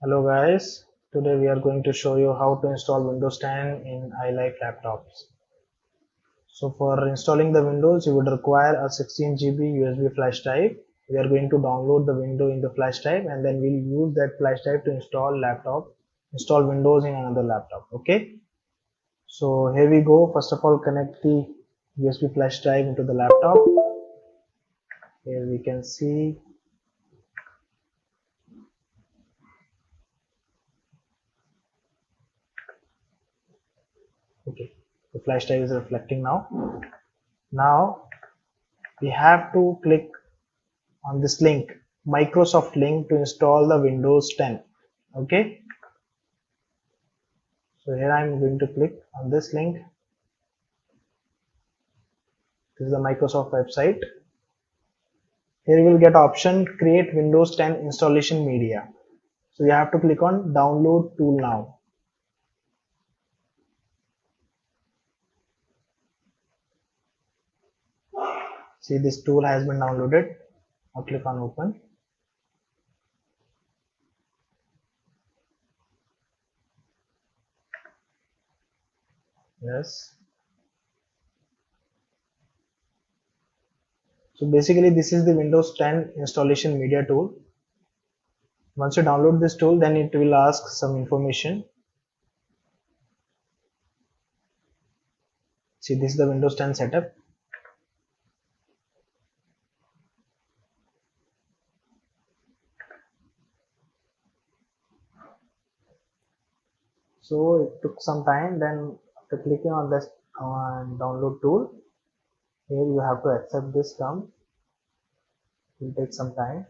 Hello guys, today we are going to show you how to install Windows 10 in iLife laptops. So for installing the Windows, you would require a 16 GB USB flash drive. We are going to download the window in the flash drive and then we'll use that flash drive to install Windows in another laptop. Okay. So here we go. First of all, connect the USB flash drive into the laptop. Here we can see. Okay, the flash drive is reflecting now. Now we have to click on this link, Microsoft link, to install the Windows 10. Okay, so here I'm going to click on this link. This is the Microsoft website. Here you will get option create Windows 10 installation media. So you have to click on download tool now. See, this tool has been downloaded. Now click on open. Yes. So basically this is the Windows 10 installation media tool. Once you download this tool, then it will ask some information. See, this is the Windows 10 setup. So it took some time. Then after clicking on this download tool, here you have to accept this term. It will take some time.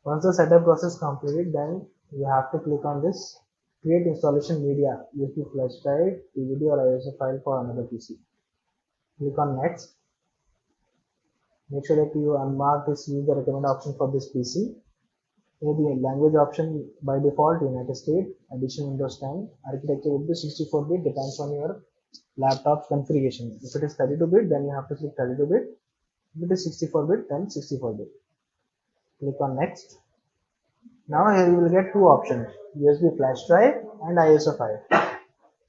Once the setup process is completed, then you have to click on this create installation media, USB flash drive, DVD or ISO file for another PC. Click on next. Make sure that you unmark this use the recommended option for this PC. Here the language option by default United States, addition Windows 10, architecture would be 64-bit, depends on your laptop's configuration. If it is 32-bit, then you have to click 32-bit. If it is 64-bit, then 64-bit. Click on next. Now here you will get two options, USB flash drive and ISO file.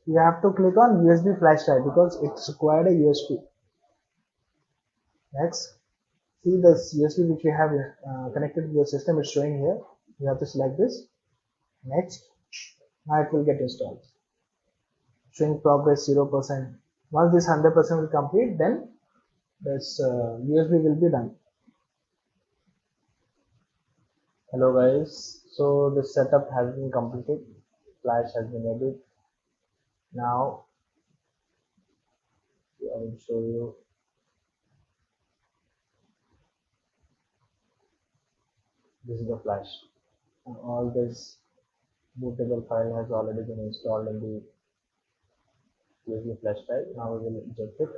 You have to click on USB flash drive because it's required a USB. Next, see this USB which we have connected to the system is showing here. You have to select this. Next, now it will get installed. Showing progress 0%. Once this 100% will complete, then this USB will be done. Hello guys, so the setup has been completed. Flash has been added. Now I will show you. This is the flash, and all this bootable file has already been installed in the USB flash drive. Now we will eject it,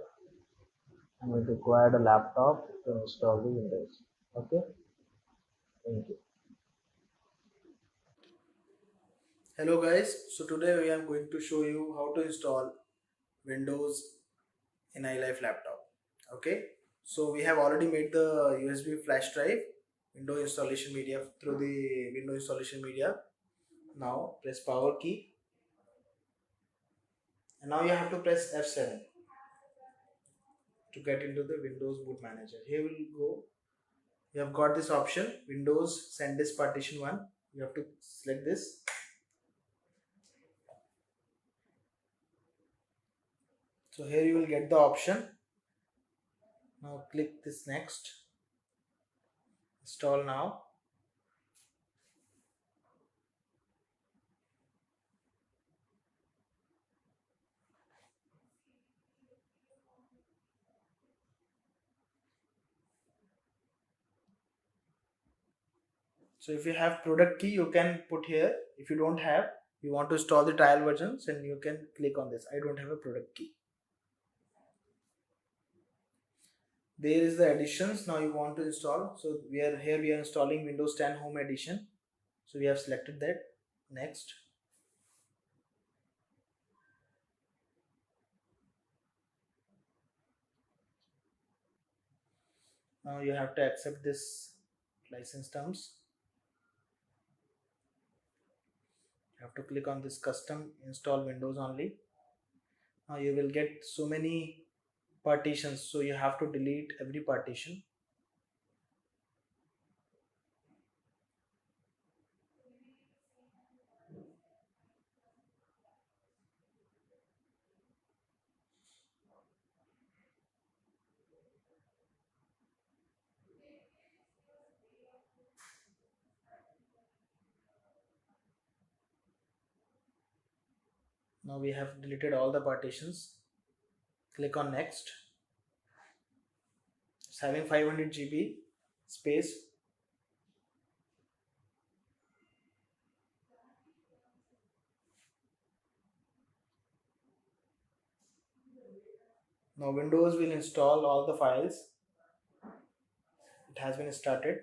and we require a laptop to install the Windows. Okay, thank you. Hello guys, so today we are going to show you how to install Windows in iLife laptop. Okay, so we have already made the USB flash drive, Windows installation media through the Windows installation media. Now press power key and now you have to press F7 to get into the Windows boot manager. Here we'll go. You have got this option Windows SanDisk partition 1. You have to select this. So here you will get the option. Now click this next. Install now. So if you have product key, you can put here. If you don't have, you want to install the trial versions, and you can click on this. I don't have a product key. There is the additions. Now you want to install. So we are installing Windows 10 Home Edition. So we have selected that. Next. Now you have to accept this license terms. You have to click on this custom install Windows only. Now you will get so many partitions, so you have to delete every partition. Now we have deleted all the partitions. Click on next. It's having 500 GB space. Now Windows will install all the files. It has been started.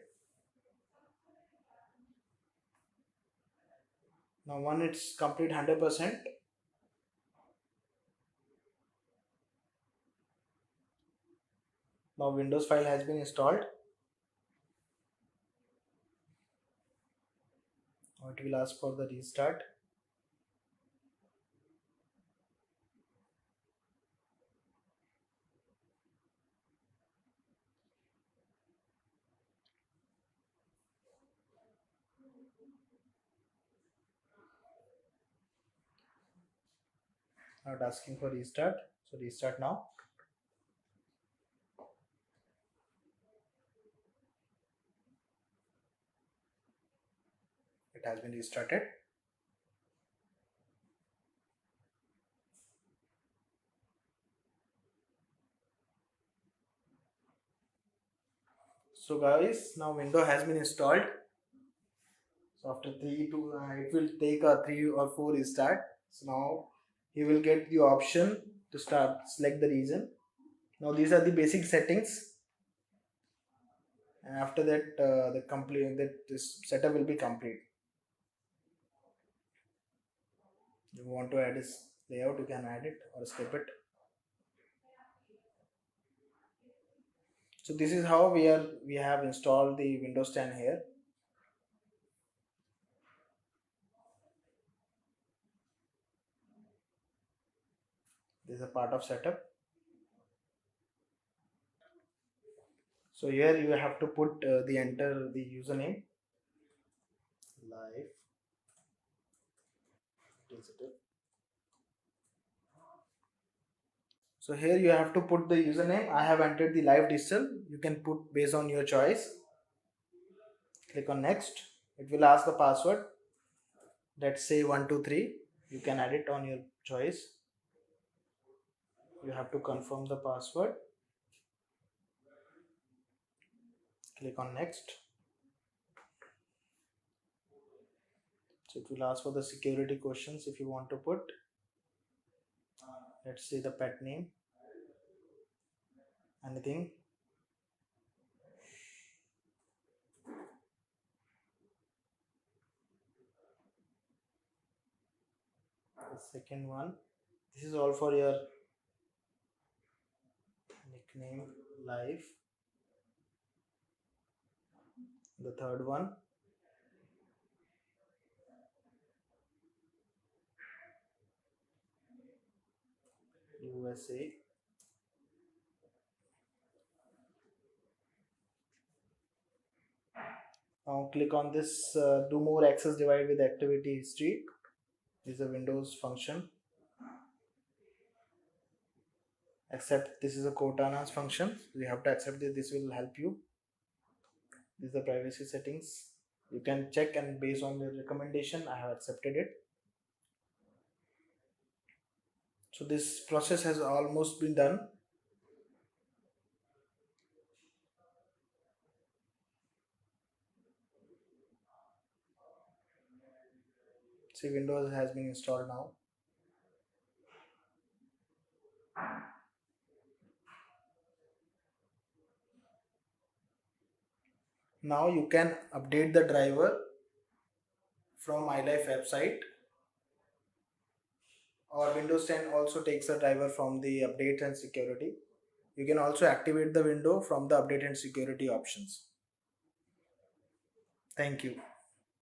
Now when it's complete 100%, now Windows file has been installed. Now it will ask for the restart. Now it's asking for restart. So restart now. It has been restarted. So guys, now Windows has been installed. So after it will take a 3 or 4 restart. So now you will get the option to select the region. Now these are the basic settings, and after that this setup will be complete. You want to add this layout, you can add it or skip it. So this is how we have installed the Windows 10 here. This is a part of setup. So here you have to put enter the username live digital. So here you have to put the username. I have entered the live digital. You can put based on your choice. Click on next. It will ask the password. Let's say 123. You can add it on your choice. You have to confirm the password. Click on next. So it will ask for the security questions if you want to put. Let's say the pet name. Anything. The second one. This is all for your nickname live. The third one. USA. Now click on this do more access divide with activity history. This is a Windows function. Accept, this is a Cortana's function. You have to accept this. This will help you. This is the privacy settings. You can check, and based on the recommendation I have accepted it. So this process has almost been done. See, Windows has been installed now. Now you can update the driver from iLife website, or Windows 10 also takes a driver from the update and security. You can also activate the window from the update and security options. Thank you.